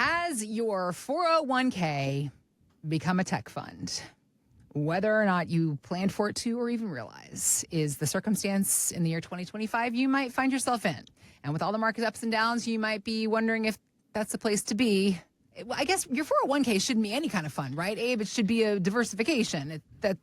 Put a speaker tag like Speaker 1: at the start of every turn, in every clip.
Speaker 1: Has your 401k become a tech fund? Whether or not you planned for it to or even realize is the circumstance in the year 2025 you might find yourself in. And with all the market ups and downs, you might be wondering if that's the place to be. I guess your 401k shouldn't be any kind of fund, right, Abe? It should be a diversification. That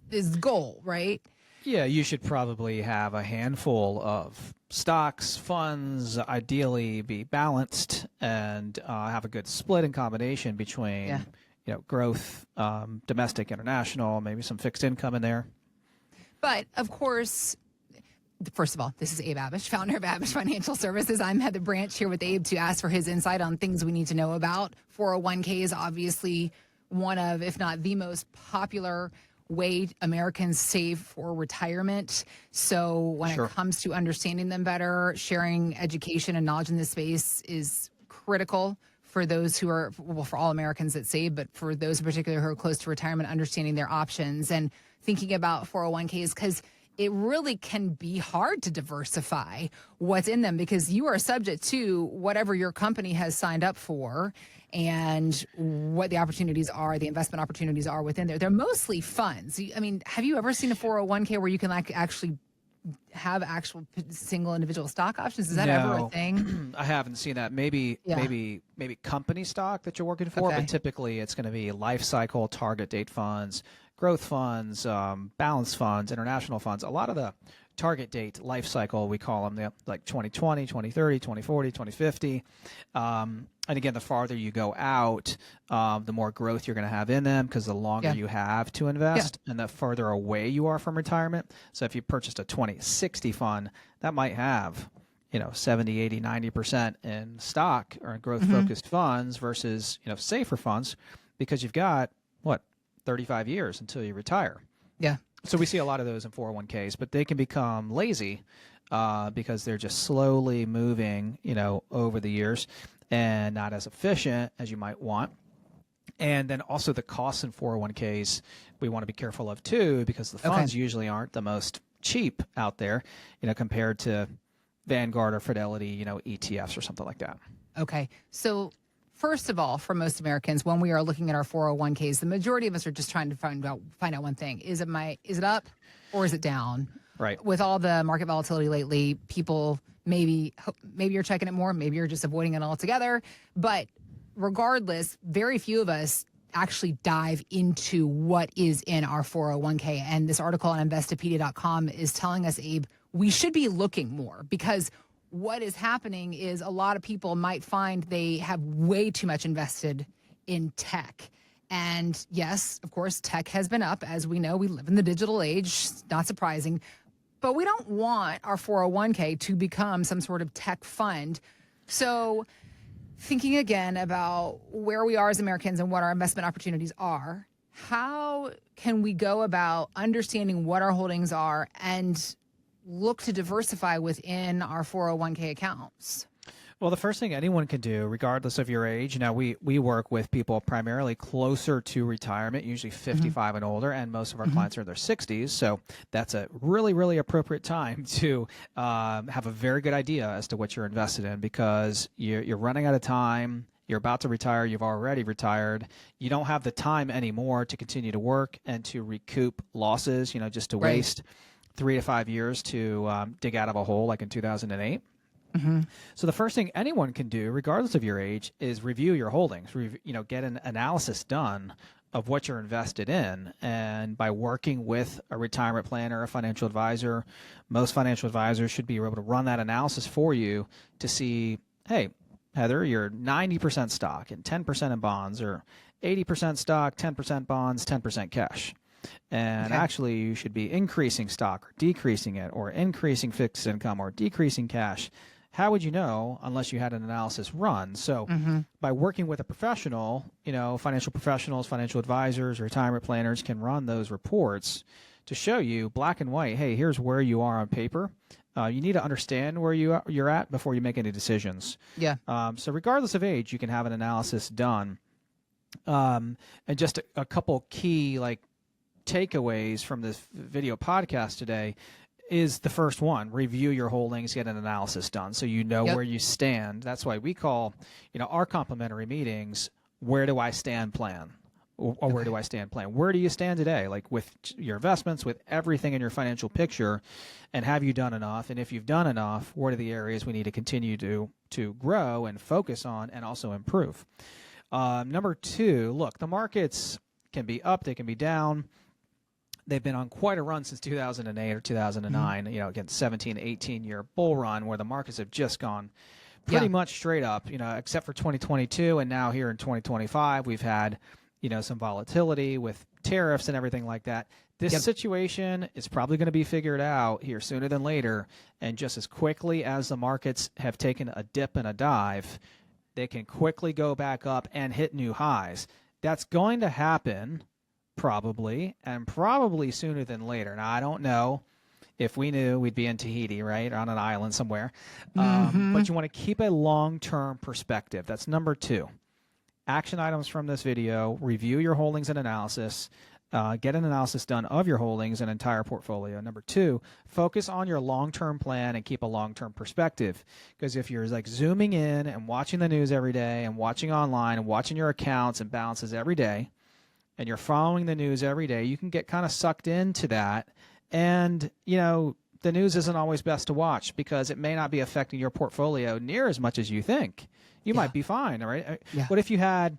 Speaker 1: is the goal, right?
Speaker 2: Yeah, you should probably have a handful of stocks, funds, ideally be balanced, and have a good split and combination between growth, domestic, international, maybe some fixed income in there.
Speaker 1: But of course, first of all, this is Abe Abish, founder of Abish Financial Services. I'm Heather Branch here with Abe to ask for his insight on things we need to know about. 401k is obviously one of, if not the most popular way Americans save for retirement. So when it comes to understanding them better, sharing education and knowledge in this space is critical for those who are, well, for all Americans that save, but for those in particular who are close to retirement, understanding their options and thinking about 401ks, because it really can be hard to diversify what's in them because you are subject to whatever your company has signed up for and what the opportunities are, the investment opportunities are within there. They're mostly funds. I mean, have you ever seen a 401k where you can actually have actual single individual stock options? Is that ever a thing?
Speaker 2: I haven't seen that. Maybe company stock that you're working for, but typically it's going to be life cycle, target date funds, growth funds, balance funds, international funds. A lot of the target date life cycle, we call them like 2020, 2030, 2040, 2050. And again, the farther you go out, the more growth you're going to have in them because the longer you have to invest and the further away you are from retirement. So if you purchased a 2060 fund, that might have 70, 80, 90% in stock or growth-focused funds versus safer funds because you've got, 35 years until you retire.
Speaker 1: Yeah.
Speaker 2: So we see a lot of those in 401ks, but they can become lazy because they're just slowly moving, over the years and not as efficient as you might want. And then also the costs in 401ks we want to be careful of too because the funds usually aren't the most cheap out there, compared to Vanguard or Fidelity, ETFs or something like that.
Speaker 1: Okay. So first of all, for most Americans, when we are looking at our 401ks, the majority of us are just trying to find out one thing. Is it up or is it down?
Speaker 2: Right.
Speaker 1: With all the market volatility lately, people maybe you're checking it more, maybe you're just avoiding it altogether. But regardless, very few of us actually dive into what is in our 401k. And this article on Investopedia.com is telling us, Abe, we should be looking more because what is happening is a lot of people might find they have way too much invested in tech. And yes, of course, tech has been up. As we know, we live in the digital age, not surprising. But we don't want our 401k to become some sort of tech fund. So thinking again about where we are as Americans and what our investment opportunities are, how can we go about understanding what our holdings are and look to diversify within our 401k accounts?
Speaker 2: Well, the first thing anyone can do, regardless of your age, we work with people primarily closer to retirement, usually 55 and older, and most of our clients are in their 60s. So that's a really, really appropriate time to have a very good idea as to what you're invested in because you're running out of time. You're about to retire. You've already retired. You don't have the time anymore to continue to work and to recoup losses, just to waste 3 to 5 years to dig out of a hole like in 2008. So the first thing anyone can do, regardless of your age, is review your holdings. Get an analysis done of what you're invested in. And by working with a retirement planner, a financial advisor, most financial advisors should be able to run that analysis for you to see, hey, Heather, you're 90% stock and 10% in bonds, or 80% stock, 10% bonds, 10% cash. And actually, you should be increasing stock or decreasing it, or increasing fixed income or decreasing cash. How would you know unless you had an analysis run? So by working with a professional, financial professionals, financial advisors, retirement planners can run those reports to show you black and white, hey, here's where you are on paper. You need to understand where you're at before you make any decisions.
Speaker 1: Yeah.
Speaker 2: So regardless of age, you can have an analysis done. And just a couple key takeaways from this video podcast today. is the first one. Review your holdings, get an analysis done so you know
Speaker 1: Yep.
Speaker 2: where you stand. That's why we call, our complimentary meetings, where do I stand plan? Or where do I stand plan? Where do you stand today? Like with your investments, with everything in your financial picture, and have you done enough? And if you've done enough, what are the areas we need to continue to grow and focus on and also improve? Number two, look, the markets can be up, they can be down. They've been on quite a run since 2008 or 2009, again, 17, 18-year bull run where the markets have just gone pretty much straight up, except for 2022. And now here in 2025, we've had, some volatility with tariffs and everything like that. This situation is probably going to be figured out here sooner than later. And just as quickly as the markets have taken a dip and a dive, they can quickly go back up and hit new highs. That's going to happen probably sooner than later. Now, I don't know. If we knew, we'd be in Tahiti, right, on an island somewhere. But you want to keep a long-term perspective. That's number two. Action items from this video: review your holdings and analysis. Get an analysis done of your holdings and entire portfolio. Number two, focus on your long-term plan and keep a long-term perspective. Because if you're like zooming in and watching the news every day and watching online and watching your accounts and balances every day, and you're following the news every day, you can get kind of sucked into that. And, the news isn't always best to watch because it may not be affecting your portfolio near as much as you think. You might be fine, all right?
Speaker 1: Yeah.
Speaker 2: What if you had,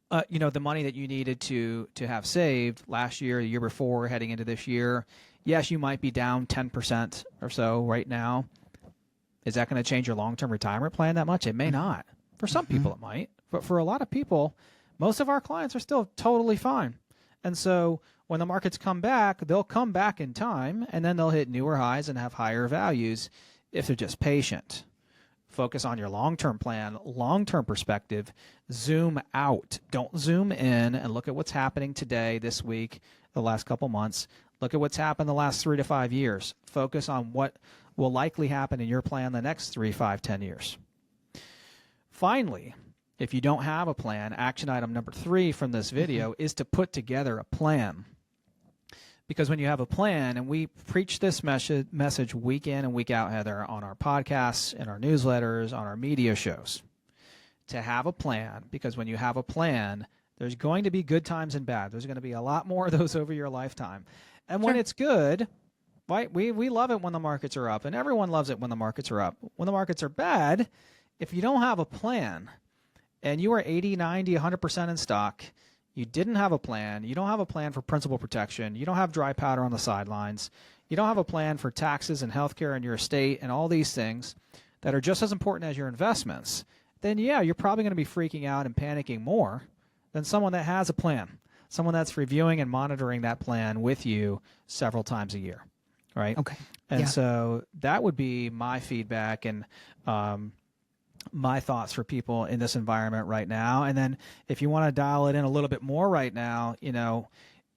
Speaker 2: the money that you needed to have saved last year, the year before, heading into this year? Yes, you might be down 10% or so right now. Is that going to change your long-term retirement plan that much? It may not. For some people, it might. But for a lot of people, most of our clients are still totally fine. And so when the markets come back, they'll come back in time, and then they'll hit newer highs and have higher values if they're just patient. Focus on your long-term plan, long-term perspective. Zoom out. Don't zoom in and look at what's happening today, this week, the last couple months. Look at what's happened the last 3 to 5 years. Focus on what will likely happen in your plan the next 3, 5, 10 years. Finally, if you don't have a plan, action item number 3 from this video is to put together a plan. Because when you have a plan, and we preach this message week in and week out, Heather, on our podcasts, in our newsletters, on our media shows, to have a plan, because when you have a plan, there's going to be good times and bad. There's going to be a lot more of those over your lifetime. And when it's good, right, we love it when the markets are up, and everyone loves it when the markets are up. When the markets are bad, if you don't have a plan, and you are 80, 90, 100% in stock, you didn't have a plan, you don't have a plan for principal protection, you don't have dry powder on the sidelines, you don't have a plan for taxes and healthcare in your estate and all these things that are just as important as your investments, then you're probably going to be freaking out and panicking more than someone that has a plan, someone that's reviewing and monitoring that plan with you several times a year, right?
Speaker 1: Okay.
Speaker 2: And so that would be my feedback and my thoughts for people in this environment right now. And then if you want to dial it in a little bit more right now,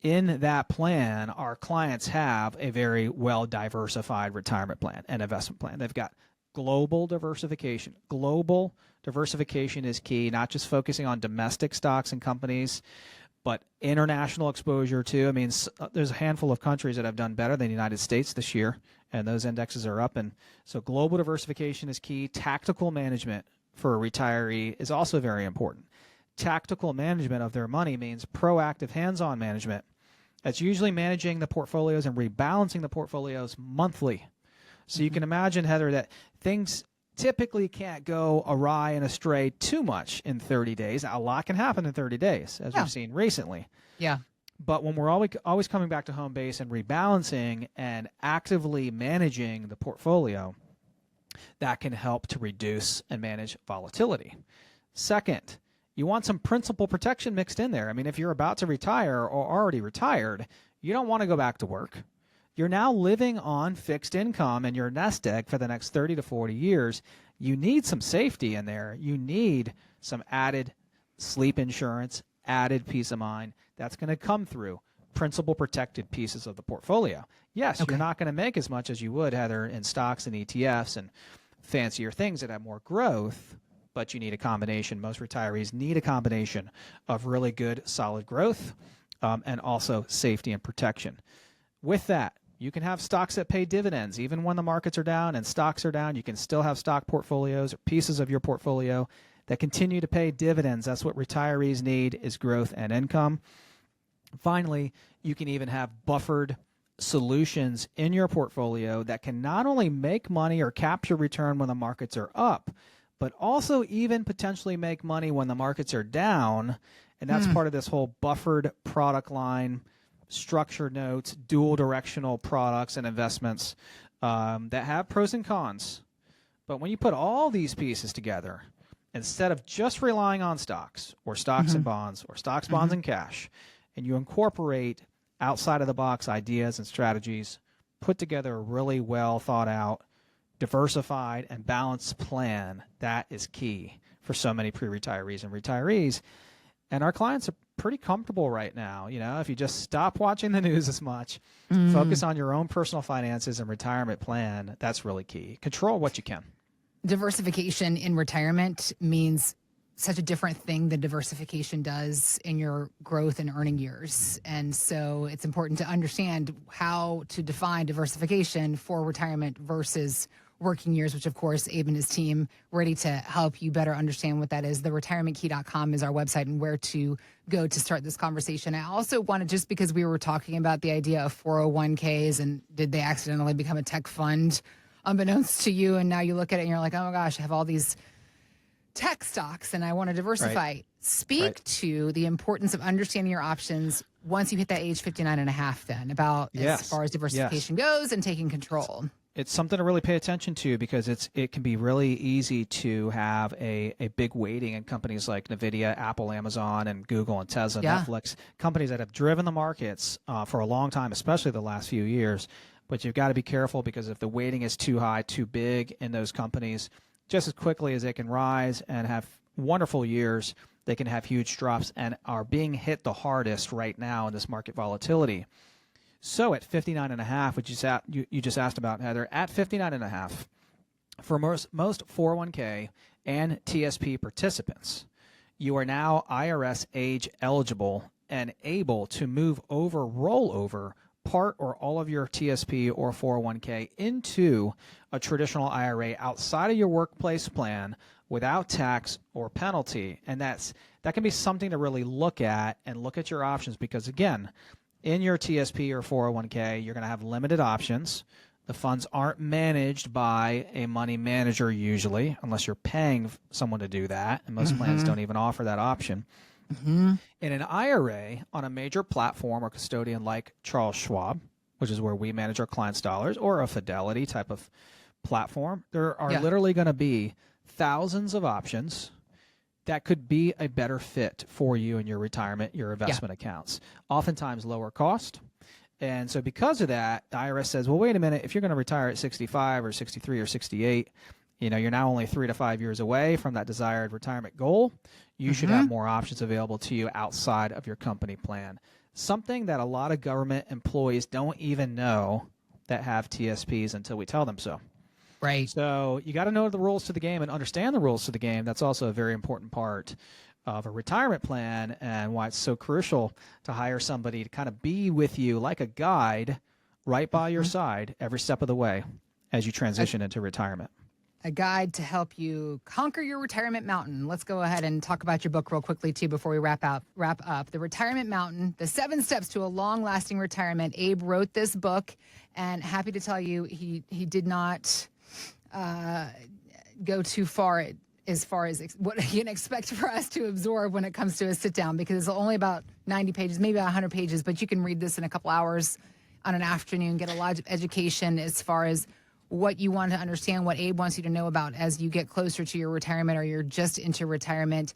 Speaker 2: in that plan, our clients have a very well diversified retirement plan and investment plan. They've got global diversification. Global diversification is key, not just focusing on domestic stocks and companies, but international exposure too. I mean, there's a handful of countries that have done better than the United States this year, and those indexes are up. And so global diversification is key. Tactical management for a retiree is also very important. Tactical management of their money means proactive hands-on management. That's usually managing the portfolios and rebalancing the portfolios monthly. So you can imagine, Heather, that things typically can't go awry and astray too much in 30 days. A lot can happen in 30 days, as we've seen recently.
Speaker 1: Yeah.
Speaker 2: But when we're always coming back to home base and rebalancing and actively managing the portfolio, that can help to reduce and manage volatility. Second, you want some principal protection mixed in there. I mean, if you're about to retire or already retired, you don't want to go back to work. You're now living on fixed income and your nest egg for the next 30 to 40 years. You need some safety in there. You need some added sleep insurance, added peace of mind. That's going to come through principal protected pieces of the portfolio. Yes, you're not going to make as much as you would, Heather, in stocks and ETFs and fancier things that have more growth, but you need a combination. Most retirees need a combination of really good, solid growth and also safety and protection. With that, You can have stocks that pay dividends. Even when the markets are down and stocks are down, you can still have stock portfolios or pieces of your portfolio that continue to pay dividends. That's what retirees need, is growth and income. Finally, you can even have buffered solutions in your portfolio that can not only make money or capture return when the markets are up, but also even potentially make money when the markets are down. And that's part of this whole buffered product line, structured notes, dual directional products and investments that have pros and cons. But when you put all these pieces together, instead of just relying on stocks or stocks and bonds or stocks, bonds, and cash, and you incorporate outside of the box ideas and strategies, put together a really well thought out, diversified and balanced plan, that is key for so many pre-retirees and retirees. And our clients are pretty comfortable right now. You know, if you just stop watching the news as much, focus on your own personal finances and retirement plan, that's really key. Control what you can.
Speaker 1: Diversification in retirement means such a different thing than diversification does in your growth and earning years. And so it's important to understand how to define diversification for retirement versus working years, which of course Abe and his team ready to help you better understand what that is. TheRetirementKey.com is our website and where to go to start this conversation. I also wanted, just because we were talking about the idea of 401ks and did they accidentally become a tech fund unbeknownst to you, and now you look at it and you're like, oh my gosh, I have all these tech stocks and I want to diversify.
Speaker 2: Right.
Speaker 1: Speak to the importance of understanding your options once you hit that age 59 and a half, then, about as far as diversification goes and taking control.
Speaker 2: It's something to really pay attention to, because it can be really easy to have a big weighting in companies like NVIDIA, Apple, Amazon, and Google, and Tesla, Netflix, companies that have driven the markets for a long time, especially the last few years. But you've got to be careful, because if the weighting is too high, too big in those companies, just as quickly as they can rise and have wonderful years, they can have huge drops and are being hit the hardest right now in this market volatility. So at 59 and a half, which you just asked about, Heather, at 59 and a half, for most 401k and TSP participants, you are now IRS age eligible and able to roll over part or all of your TSP or 401k into a traditional IRA outside of your workplace plan without tax or penalty. And that can be something to really look at your options, because again, in your TSP or 401k, you're going to have limited options. The funds aren't managed by a money manager usually, unless you're paying someone to do that, and most plans don't even offer that option. In an IRA on a major platform or custodian like Charles Schwab, which is where we manage our clients' dollars, or a Fidelity type of platform, there are literally going to be thousands of options that could be a better fit for you in your retirement, your investment accounts. Oftentimes lower cost. And so because of that, the IRS says, well, wait a minute, if you're going to retire at 65 or 63 or 68, you're now only 3 to 5 years away from that desired retirement goal. You should have more options available to you outside of your company plan. Something that a lot of government employees don't even know that have TSPs until we tell them so.
Speaker 1: Right.
Speaker 2: So you got to know the rules to the game and understand the rules to the game. That's also a very important part of a retirement plan, and why it's so crucial to hire somebody to kind of be with you like a guide right by your side every step of the way as you transition into retirement.
Speaker 1: A guide to help you conquer your retirement mountain. Let's go ahead and talk about your book real quickly, too, before we wrap up. The Retirement Mountain, the 7 Steps to a Long-Lasting Retirement. Abe wrote this book, and happy to tell you he did not go too far as what you can expect for us to absorb when it comes to a sit-down, because it's only about 90 pages, maybe 100 pages, but you can read this in a couple hours on an afternoon, get a lot of education as far as what you want to understand, what Abe wants you to know about as you get closer to your retirement or you're just into retirement.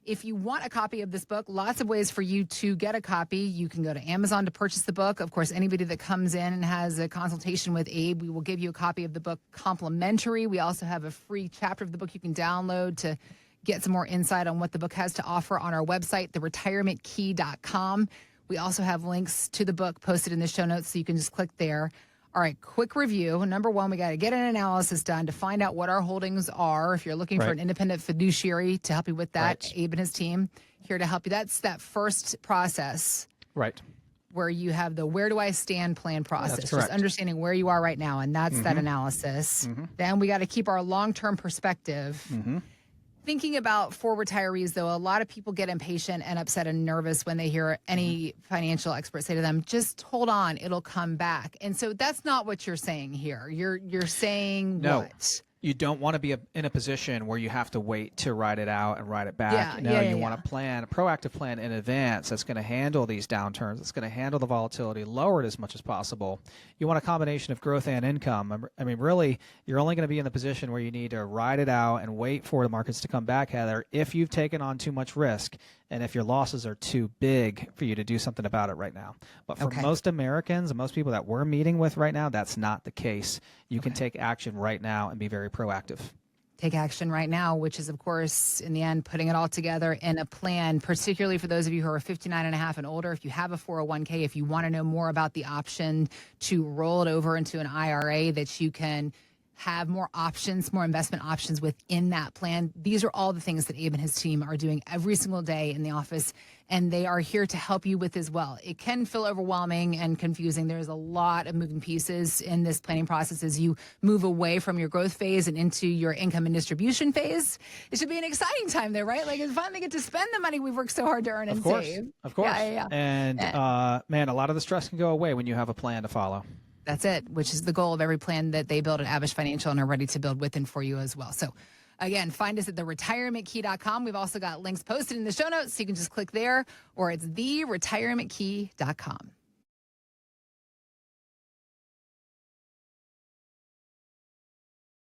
Speaker 1: If you want a copy of this book, lots of ways for you to get a copy. You can go to Amazon to purchase the book. Of course, anybody that comes in and has a consultation with Abe, we will give you a copy of the book complimentary. We also have a free chapter of the book you can download to get some more insight on what the book has to offer on our website, TheRetirementKey.com. We also have links to the book posted in the show notes, so you can just click there. All right, quick review. Number one, we got to get an analysis done to find out what our holdings are. If you're looking for an independent fiduciary to help you with that, Abe and his team here to help you. That's that first process.
Speaker 2: Right.
Speaker 1: where you have the where do I stand plan process,
Speaker 2: That's
Speaker 1: just
Speaker 2: correct.
Speaker 1: understanding where you are right now. And that's that analysis. Then we got to keep our long-term perspective. Thinking about for retirees, though, a lot of people get impatient and upset and nervous when they hear any financial expert say to them, just hold on, it'll come back. And so that's not what you're saying here. You're saying
Speaker 2: No.
Speaker 1: what?
Speaker 2: You don't want to be in a position where you have to wait to ride it out and ride it back. You want to plan a proactive plan in advance that's going to handle these downturns. It's going to handle the volatility, lower it as much as possible. You want a combination of growth and income. I mean, really, you're only going to be in the position where you need to ride it out and wait for the markets to come back, Heather, if you've taken on too much risk and if your losses are too big for you to do something about it right now. But for most Americans and most people that we're meeting with right now, that's not the case. You can take action right now and be very proactive.
Speaker 1: Take action right now, which is, of course, in the end, putting it all together in a plan, particularly for those of you who are 59 and a half and older. If you have a 401k, if you want to know more about the option to roll it over into an IRA that you can have more options, more investment options within that plan. These are all the things that Abe and his team are doing every single day in the office, and they are here to help you with as well. It can feel overwhelming and confusing. There's a lot of moving pieces in this planning process as you move away from your growth phase and into your income and distribution phase. It should be an exciting time there, right? Like, it's finally get to spend the money we've worked so hard to earn and save.
Speaker 2: Of course.
Speaker 1: Yeah.
Speaker 2: And man, a lot of the stress can go away when you have a plan to follow.
Speaker 1: That's it, which is the goal of every plan that they build at Abish Financial and are ready to build with and for you as well. So, again, find us at theretirementkey.com. We've also got links posted in the show notes, so you can just click there, or it's theretirementkey.com.